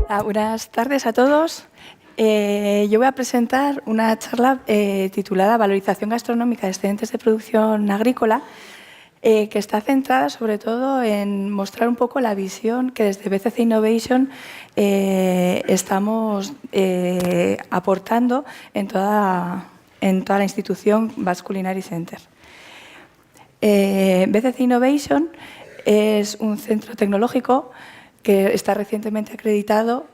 Hola, buenas tardes a todos. Yo voy a presentar una charla titulada Valorización gastronómica de excedentes de producción agrícola, que está centrada sobre todo en mostrar un poco la visión que desde BCC Innovation estamos aportando en toda la institución Basque Culinary Center. BCC Innovation es un centro tecnológico que está recientemente acreditado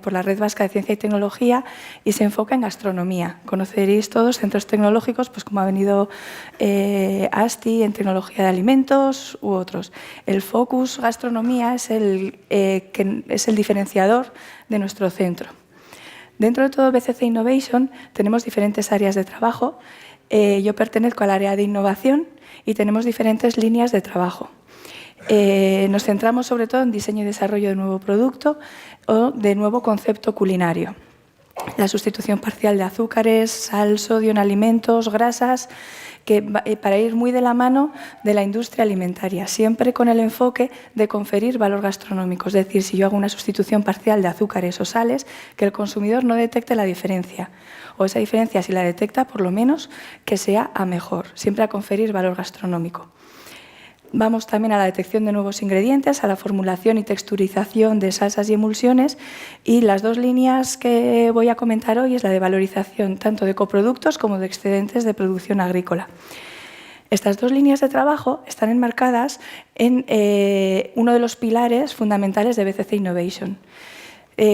por la Red Vasca de Ciencia y Tecnología y se enfoca en gastronomía. Conoceréis todos centros tecnológicos, pues como ha venido ASTI en tecnología de alimentos u otros. El Focus Gastronomía es el diferenciador de nuestro centro. Dentro de todo BCC Innovation tenemos diferentes áreas de trabajo. Yo pertenezco al área de innovación y tenemos diferentes líneas de trabajo. Nos centramos sobre todo en diseño y desarrollo de nuevo producto o de nuevo concepto culinario. La sustitución parcial de azúcares, sal, sodio en alimentos, grasas, para ir muy de la mano de la industria alimentaria, siempre con el enfoque de conferir valor gastronómico. Es decir, si yo hago una sustitución parcial de azúcares o sales, que el consumidor no detecte la diferencia. O esa diferencia, si la detecta, por lo menos que sea a mejor, siempre a conferir valor gastronómico. Vamos también a la detección de nuevos ingredientes, a la formulación y texturización de salsas y emulsiones, y las dos líneas que voy a comentar hoy es la de valorización tanto de coproductos como de excedentes de producción agrícola. Estas dos líneas de trabajo están enmarcadas en uno de los pilares fundamentales de BCC Innovation.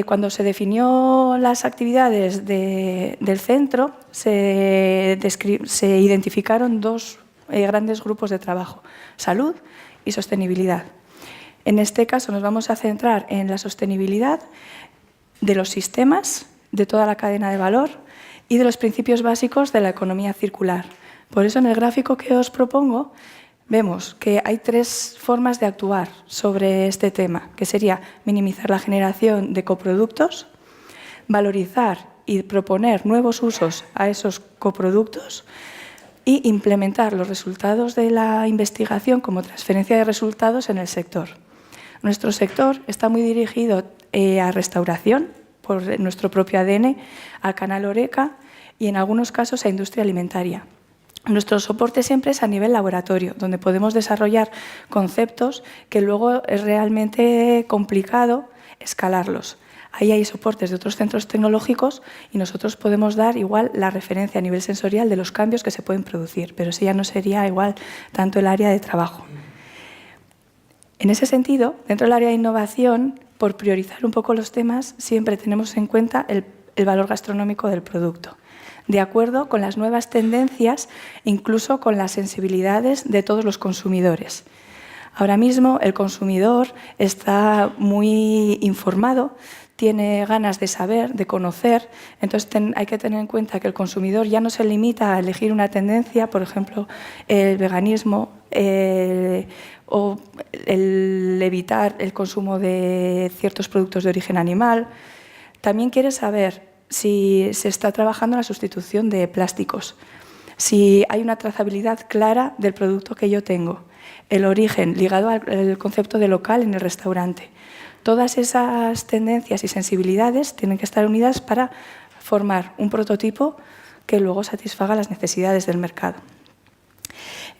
Cuando se definió las actividades del centro, se identificaron dos grandes grupos de trabajo: salud y sostenibilidad. En este caso nos vamos a centrar en la sostenibilidad de los sistemas, de toda la cadena de valor y de los principios básicos de la economía circular. Por eso en el gráfico que os propongo vemos que hay tres formas de actuar sobre este tema, que sería minimizar la generación de coproductos, valorizar y proponer nuevos usos a esos coproductos y implementar los resultados de la investigación como transferencia de resultados en el sector. Nuestro sector está muy dirigido a restauración, por nuestro propio ADN, al canal Horeca y en algunos casos a industria alimentaria. Nuestro soporte siempre es a nivel laboratorio, donde podemos desarrollar conceptos que luego es realmente complicado escalarlos. Ahí hay soportes de otros centros tecnológicos y nosotros podemos dar igual la referencia a nivel sensorial de los cambios que se pueden producir, pero ese ya no sería igual tanto el área de trabajo. En ese sentido, dentro del área de innovación, por priorizar un poco los temas, siempre tenemos en cuenta el valor gastronómico del producto, de acuerdo con las nuevas tendencias, incluso con las sensibilidades de todos los consumidores. Ahora mismo el consumidor está muy informado, tiene ganas de saber, de conocer, entonces hay que tener en cuenta que el consumidor ya no se limita a elegir una tendencia, por ejemplo, el veganismo o el evitar el consumo de ciertos productos de origen animal. También quiere saber si se está trabajando en la sustitución de plásticos, si hay una trazabilidad clara del producto que yo tengo, el origen ligado al concepto de local en el restaurante. Todas esas tendencias y sensibilidades tienen que estar unidas para formar un prototipo que luego satisfaga las necesidades del mercado.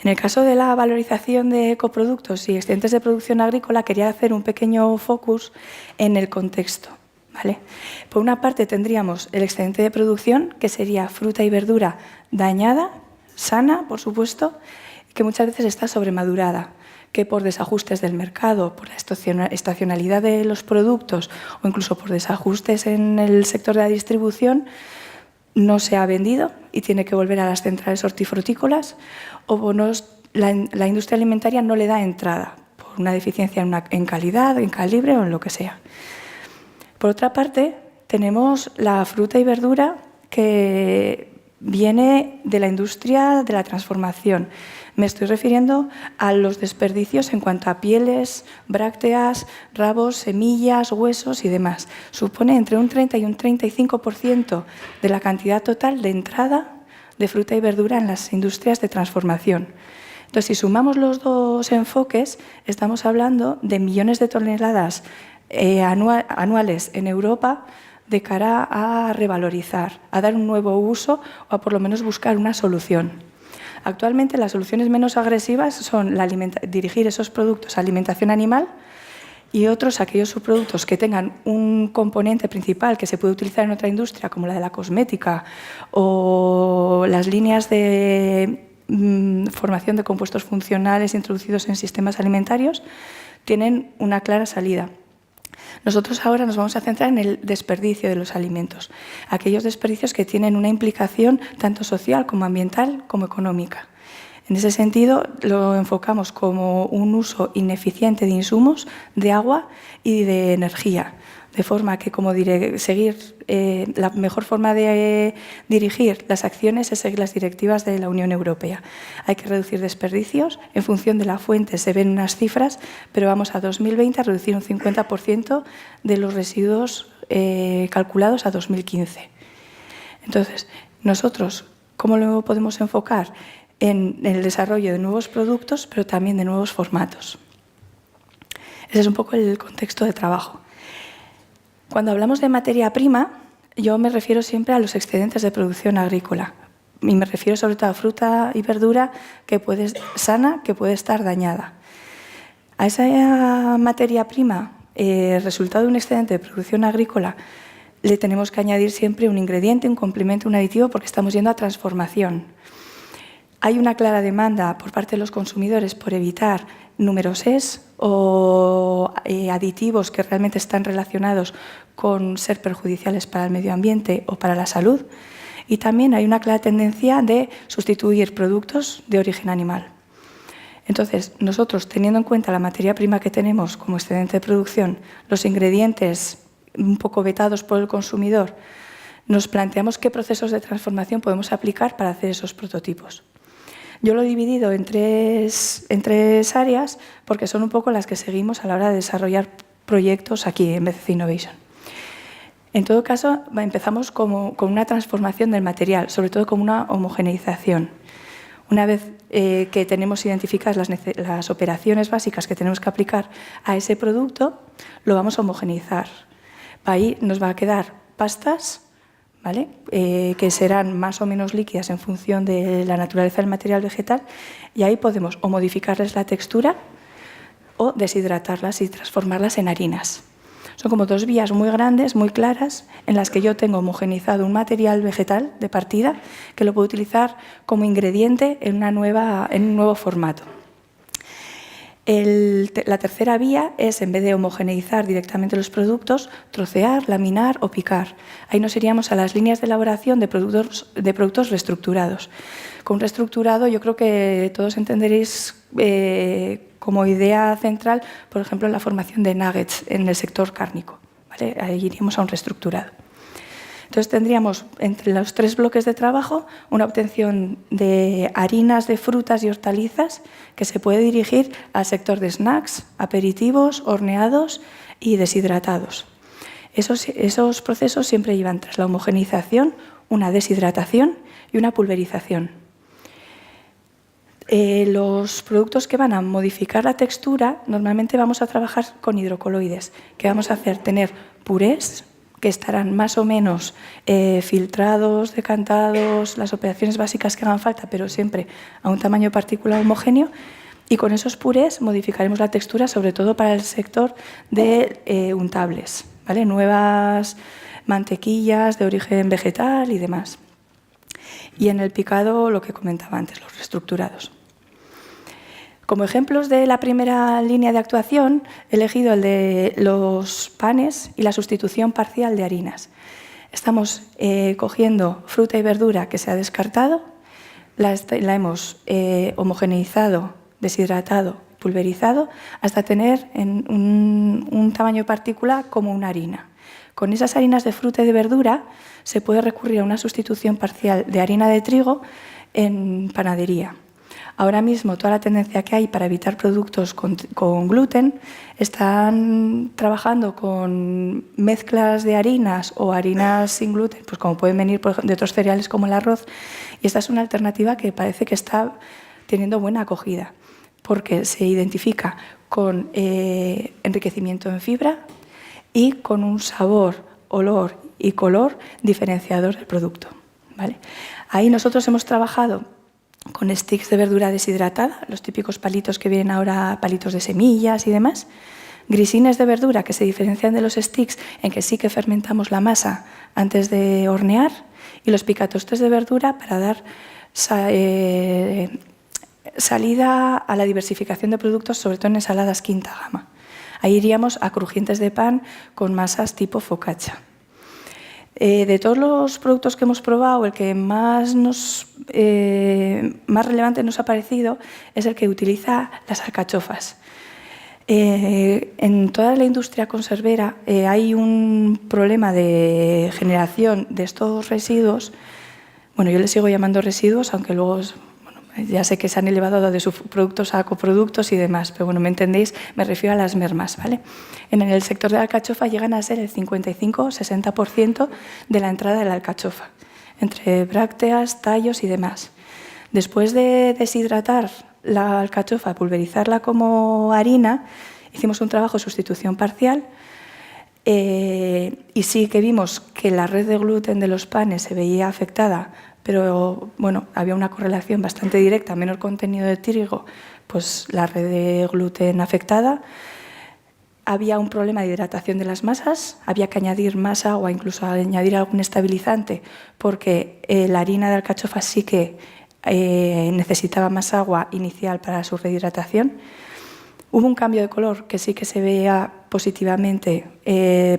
En el caso de la valorización de coproductos y excedentes de producción agrícola, quería hacer un pequeño focus en el contexto. ¿Vale? Por una parte tendríamos el excedente de producción, que sería fruta y verdura dañada, sana, por supuesto, que muchas veces está sobremadurada, que por desajustes del mercado, por la estacionalidad de los productos o incluso por desajustes en el sector de la distribución, no se ha vendido y tiene que volver a las centrales hortifrutícolas, o la industria alimentaria no le da entrada por una deficiencia en calidad, en calibre o en lo que sea. Por otra parte, tenemos la fruta y verdura que viene de la industria de la transformación. Me estoy refiriendo a los desperdicios en cuanto a pieles, brácteas, rabos, semillas, huesos y demás. Supone entre un 30 y un 35% de la cantidad total de entrada de fruta y verdura en las industrias de transformación. Entonces, si sumamos los dos enfoques, estamos hablando de millones de toneladas anuales en Europa de cara a revalorizar, a dar un nuevo uso o a por lo menos buscar una solución. Actualmente las soluciones menos agresivas son dirigir esos productos a alimentación animal y otros, aquellos subproductos que tengan un componente principal que se puede utilizar en otra industria, como la de la cosmética o las líneas de formación de compuestos funcionales introducidos en sistemas alimentarios, tienen una clara salida. Nosotros ahora nos vamos a centrar en el desperdicio de los alimentos, aquellos desperdicios que tienen una implicación tanto social como ambiental como económica. En ese sentido, lo enfocamos como un uso ineficiente de insumos, de agua y de energía, de forma que, como la mejor forma de dirigir las acciones es seguir las directivas de la Unión Europea. Hay que reducir desperdicios, en función de la fuente se ven unas cifras, pero vamos a 2020 a reducir un 50% de los residuos calculados a 2015. Entonces, nosotros, ¿cómo lo podemos enfocar? En el desarrollo de nuevos productos, pero también de nuevos formatos. Ese es un poco el contexto de trabajo. Cuando hablamos de materia prima, yo me refiero siempre a los excedentes de producción agrícola. Y me refiero sobre todo a fruta y verdura sana que puede estar dañada. A esa materia prima, resultado de un excedente de producción agrícola, le tenemos que añadir siempre un ingrediente, un complemento, un aditivo, porque estamos yendo a transformación. Hay una clara demanda por parte de los consumidores por evitar números S o aditivos que realmente están relacionados con ser perjudiciales para el medio ambiente o para la salud. Y también hay una clara tendencia de sustituir productos de origen animal. Entonces, nosotros, teniendo en cuenta la materia prima que tenemos como excedente de producción, los ingredientes un poco vetados por el consumidor, nos planteamos qué procesos de transformación podemos aplicar para hacer esos prototipos. Yo lo he dividido en tres áreas porque son un poco las que seguimos a la hora de desarrollar proyectos aquí en BCC Innovation. En todo caso, empezamos con una transformación del material, sobre todo con una homogeneización. Una vez que tenemos identificadas las operaciones básicas que tenemos que aplicar a ese producto, lo vamos a homogeneizar. Ahí nos va a quedar pastas, ¿vale? Que serán más o menos líquidas en función de la naturaleza del material vegetal, y ahí podemos o modificarles la textura o deshidratarlas y transformarlas en harinas. Son como dos vías muy grandes, muy claras, en las que yo tengo homogeneizado un material vegetal de partida que lo puedo utilizar como ingrediente en un nuevo formato. La tercera vía es, en vez de homogeneizar directamente los productos, trocear, laminar o picar. Ahí nos iríamos a las líneas de elaboración de productos reestructurados. Con reestructurado yo creo que todos entenderéis como idea central, por ejemplo, la formación de nuggets en el sector cárnico, ¿vale? Ahí iríamos a un reestructurado. Entonces tendríamos entre los tres bloques de trabajo una obtención de harinas de frutas y hortalizas que se puede dirigir al sector de snacks, aperitivos, horneados y deshidratados. Esos procesos siempre llevan tras la homogeneización una deshidratación y una pulverización. Los productos que van a modificar la textura, normalmente vamos a trabajar con hidrocoloides, que vamos a hacer tener purés, que estarán más o menos filtrados, decantados, las operaciones básicas que hagan falta, pero siempre a un tamaño partícula homogéneo, y con esos purés modificaremos la textura, sobre todo para el sector de untables, ¿vale? Nuevas mantequillas de origen vegetal y demás. Y en el picado, lo que comentaba antes, los reestructurados. Como ejemplos de la primera línea de actuación, he elegido el de los panes y la sustitución parcial de harinas. Estamos cogiendo fruta y verdura que se ha descartado, la hemos homogeneizado, deshidratado, pulverizado, hasta tener en un tamaño de partícula como una harina. Con esas harinas de fruta y de verdura se puede recurrir a una sustitución parcial de harina de trigo en panadería. Ahora mismo toda la tendencia que hay para evitar productos con gluten, están trabajando con mezclas de harinas o harinas sin gluten, pues como pueden venir de otros cereales como el arroz, y esta es una alternativa que parece que está teniendo buena acogida, porque se identifica con enriquecimiento en fibra, y con un sabor, olor y color diferenciador del producto, ¿vale? Ahí nosotros hemos trabajado con sticks de verdura deshidratada, los típicos palitos que vienen ahora, palitos de semillas y demás, grisines de verdura que se diferencian de los sticks en que sí que fermentamos la masa antes de hornear, y los picatostes de verdura para dar salida a la diversificación de productos, sobre todo en ensaladas quinta gama. Ahí iríamos a crujientes de pan con masas tipo focaccia. De todos los productos que hemos probado, el que más relevante nos ha parecido es el que utiliza las alcachofas. En toda la industria conservera hay un problema de generación de estos residuos. Bueno, yo les sigo llamando residuos, aunque luego ya sé que se han elevado de subproductos a coproductos y demás, pero bueno, me entendéis, me refiero a las mermas, ¿vale? En el sector de la alcachofa llegan a ser el 55-60% de la entrada de la alcachofa, entre brácteas, tallos y demás. Después de deshidratar la alcachofa, pulverizarla como harina, hicimos un trabajo de sustitución parcial y sí que vimos que la red de gluten de los panes se veía afectada, pero bueno, había una correlación bastante directa, menor contenido de trigo, pues la red de gluten afectada. Había un problema de hidratación de las masas, había que añadir más agua, incluso añadir algún estabilizante, porque la harina de alcachofa sí que necesitaba más agua inicial para su rehidratación. Hubo un cambio de color que sí que se veía positivamente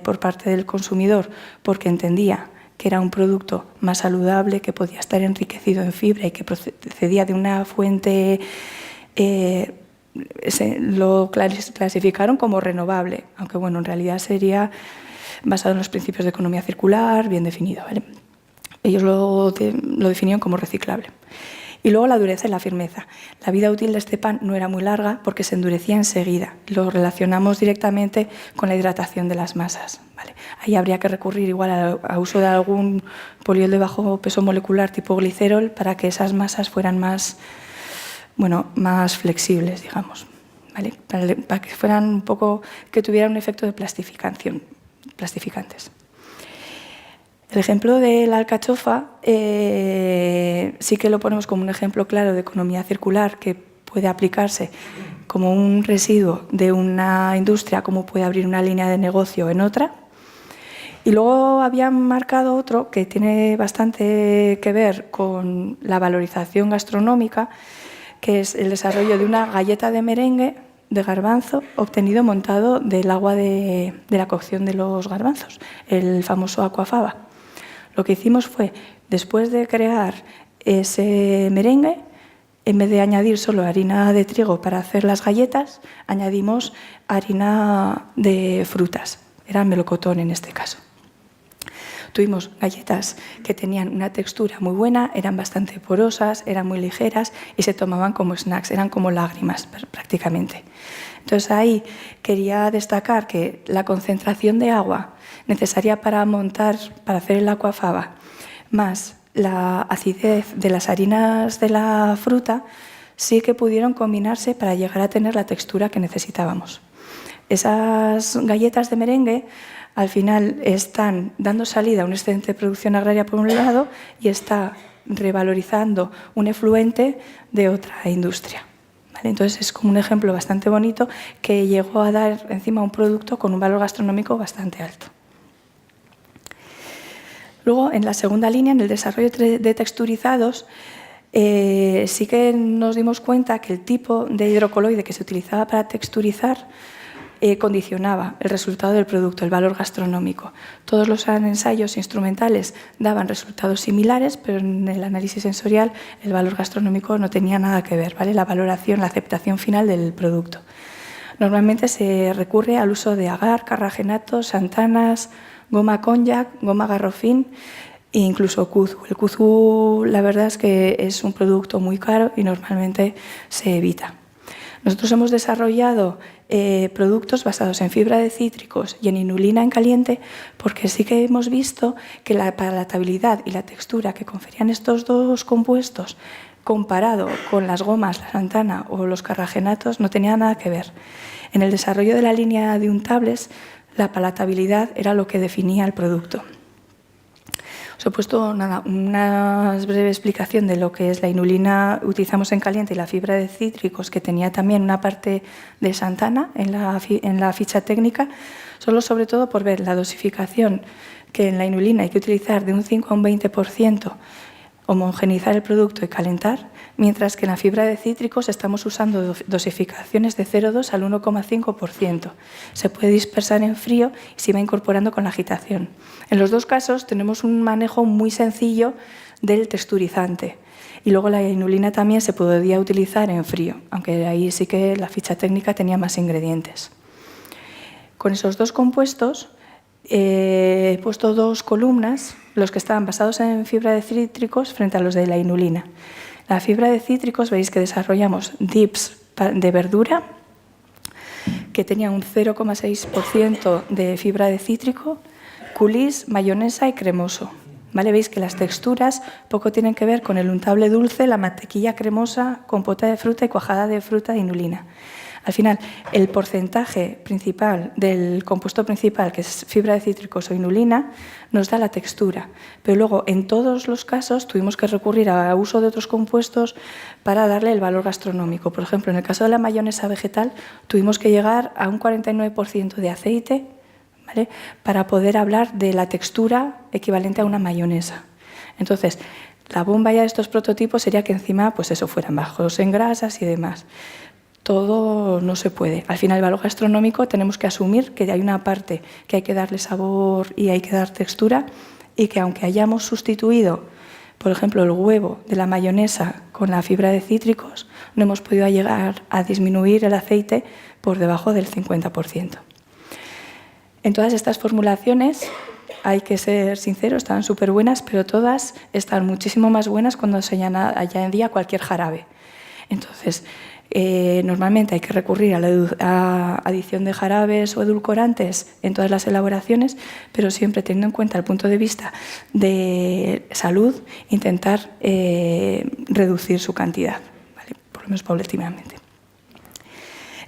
por parte del consumidor, porque entendía que era un producto más saludable, que podía estar enriquecido en fibra y que procedía de una fuente, lo clasificaron como renovable, aunque bueno, en realidad sería basado en los principios de economía circular, bien definido, ¿vale? Ellos lo definieron como reciclable. Y luego la dureza y la firmeza. La vida útil de este pan no era muy larga porque se endurecía enseguida. Lo relacionamos directamente con la hidratación de las masas, ¿vale? Ahí habría que recurrir igual a uso de algún poliol de bajo peso molecular tipo glicerol para que esas masas fueran más flexibles, digamos, ¿vale? Para que fueran un poco, que tuvieran un efecto de plastificación, plastificantes. El ejemplo de la alcachofa sí que lo ponemos como un ejemplo claro de economía circular que puede aplicarse como un residuo de una industria, como puede abrir una línea de negocio en otra. Y luego había marcado otro que tiene bastante que ver con la valorización gastronómica, que es el desarrollo de una galleta de merengue de garbanzo obtenido montado del agua de la cocción de los garbanzos, el famoso aquafaba. Lo que hicimos fue, después de crear ese merengue, en vez de añadir solo harina de trigo para hacer las galletas, añadimos harina de frutas, era melocotón en este caso. Tuvimos galletas que tenían una textura muy buena, eran bastante porosas, eran muy ligeras y se tomaban como snacks, eran como lágrimas prácticamente. Entonces ahí quería destacar que la concentración de agua necesaria para hacer el aquafaba, más la acidez de las harinas de la fruta, sí que pudieron combinarse para llegar a tener la textura que necesitábamos. Esas galletas de merengue al final están dando salida a un excedente de producción agraria por un lado y está revalorizando un efluente de otra industria, ¿vale? Entonces es como un ejemplo bastante bonito que llegó a dar encima un producto con un valor gastronómico bastante alto. Luego, en la segunda línea, en el desarrollo de texturizados, sí que nos dimos cuenta que el tipo de hidrocoloide que se utilizaba para texturizar condicionaba el resultado del producto, el valor gastronómico. Todos los ensayos instrumentales daban resultados similares, pero en el análisis sensorial el valor gastronómico no tenía nada que ver, ¿vale? La valoración, la aceptación final del producto. Normalmente se recurre al uso de agar, carragenato, santanas, goma cognac, goma garrofín e incluso kuzu. El kuzu, la verdad es que es un producto muy caro y normalmente se evita. Nosotros hemos desarrollado productos basados en fibra de cítricos y en inulina en caliente porque sí que hemos visto que la palatabilidad y la textura que conferían estos dos compuestos comparado con las gomas, la santana o los carragenatos no tenía nada que ver. En el desarrollo de la línea de untables, la palatabilidad era lo que definía el producto. Os he puesto una breve explicación de lo que es la inulina, utilizamos en caliente, y la fibra de cítricos, que tenía también una parte de Santana en la ficha técnica, solo sobre todo por ver la dosificación, que en la inulina hay que utilizar de un 5 a un 20%, homogeneizar el producto y calentar, mientras que en la fibra de cítricos estamos usando dosificaciones de 0,2 al 1,5%. Se puede dispersar en frío y se va incorporando con la agitación. En los dos casos tenemos un manejo muy sencillo del texturizante. Y luego la inulina también se podía utilizar en frío, aunque ahí sí que la ficha técnica tenía más ingredientes. Con esos dos compuestos he puesto dos columnas, los que estaban basados en fibra de cítricos frente a los de la inulina. La fibra de cítricos, veis que desarrollamos dips de verdura, que tenía un 0,6% de fibra de cítrico, coulis, mayonesa y cremoso. ¿Vale? Veis que las texturas poco tienen que ver con el untable dulce, la mantequilla cremosa, compota de fruta y cuajada de fruta de inulina. Al final, el porcentaje principal del compuesto principal, que es fibra de cítricos o inulina, nos da la textura. Pero luego, en todos los casos, tuvimos que recurrir a uso de otros compuestos para darle el valor gastronómico. Por ejemplo, en el caso de la mayonesa vegetal, tuvimos que llegar a un 49% de aceite, ¿vale?, para poder hablar de la textura equivalente a una mayonesa. Entonces, la bomba ya de estos prototipos sería que encima, pues eso, fueran bajos en grasas y demás. Todo no se puede. Al final, el valor gastronómico tenemos que asumir que hay una parte que hay que darle sabor y hay que dar textura, y que aunque hayamos sustituido, por ejemplo, el huevo de la mayonesa con la fibra de cítricos, no hemos podido llegar a disminuir el aceite por debajo del 50%. En todas estas formulaciones, hay que ser sinceros, están súper buenas, pero todas están muchísimo más buenas cuando se añadía cualquier jarabe. Entonces, normalmente hay que recurrir a la adición de jarabes o edulcorantes en todas las elaboraciones, pero siempre teniendo en cuenta el punto de vista de salud, intentar reducir su cantidad, ¿vale?, por lo menos paulatinamente.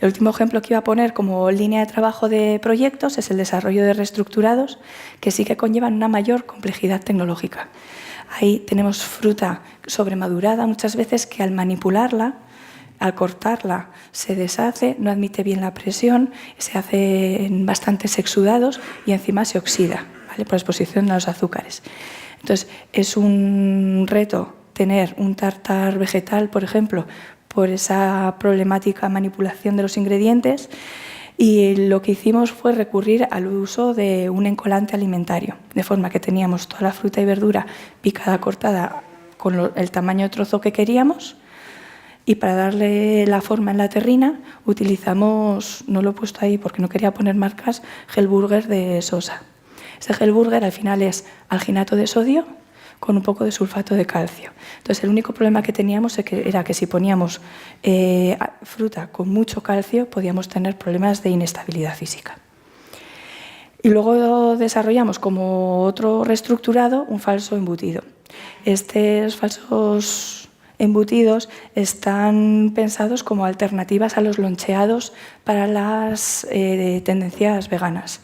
El último ejemplo que iba a poner como línea de trabajo de proyectos es el desarrollo de reestructurados, que sí que conllevan una mayor complejidad tecnológica. Ahí tenemos fruta sobremadurada muchas veces, que al manipularla, al cortarla, se deshace, no admite bien la presión, se hacen bastantes exudados y encima se oxida, ¿vale?, por exposición a los azúcares. Entonces, es un reto tener un tartar vegetal, por ejemplo, por esa problemática manipulación de los ingredientes, y lo que hicimos fue recurrir al uso de un encolante alimentario, de forma que teníamos toda la fruta y verdura picada, cortada con el tamaño de trozo que queríamos, y para darle la forma en la terrina utilizamos, no lo he puesto ahí porque no quería poner marcas, Hellburger de Sosa. Ese Hellburger al final es alginato de sodio con un poco de sulfato de calcio. Entonces, el único problema que teníamos era que si poníamos fruta con mucho calcio, podíamos tener problemas de inestabilidad física. Y luego desarrollamos como otro reestructurado un falso embutido. Estos falsos embutidos están pensados como alternativas a los loncheados para las tendencias veganas.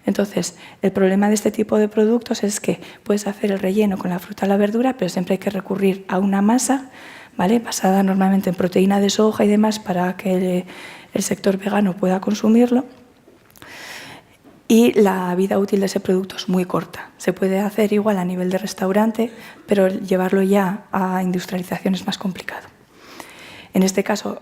Entonces, el problema de este tipo de productos es que puedes hacer el relleno con la fruta o la verdura, pero siempre hay que recurrir a una masa, ¿vale?, basada normalmente en proteína de soja y demás, para que el sector vegano pueda consumirlo. Y la vida útil de ese producto es muy corta. Se puede hacer igual a nivel de restaurante, pero llevarlo ya a industrialización es más complicado. En este caso,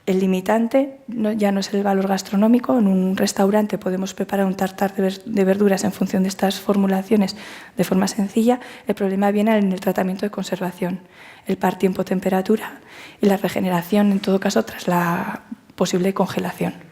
el limitante ya no es el valor gastronómico. En un restaurante podemos preparar un tartar de verduras en función de estas formulaciones de forma sencilla. El problema viene en el tratamiento de conservación, el par tiempo-temperatura y la regeneración, en todo caso, tras la posible congelación.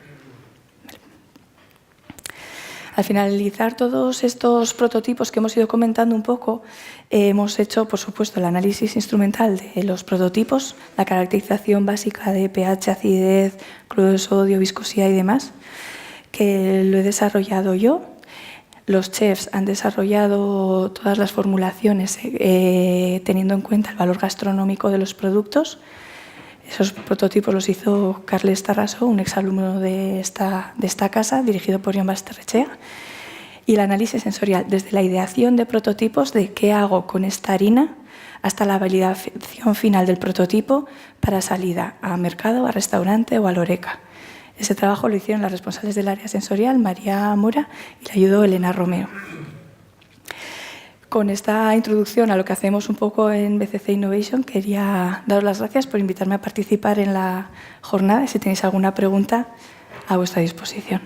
Al finalizar todos estos prototipos que hemos ido comentando un poco, hemos hecho, por supuesto, el análisis instrumental de los prototipos, la caracterización básica de pH, acidez, cloruro de sodio, viscosidad y demás, que lo he desarrollado yo. Los chefs han desarrollado todas las formulaciones teniendo en cuenta el valor gastronómico de los productos. Esos prototipos los hizo Carles Tarraso, un exalumno de esta casa, dirigido por Jon Basterrechea. Y el análisis sensorial, desde la ideación de prototipos de qué hago con esta harina hasta la validación final del prototipo para salida a mercado, a restaurante o a Loreca. Ese trabajo lo hicieron las responsables del área sensorial, María Mora, y le ayudó Elena Romeo. Con esta introducción a lo que hacemos un poco en BCC Innovation, quería daros las gracias por invitarme a participar en la jornada y si tenéis alguna pregunta, a vuestra disposición.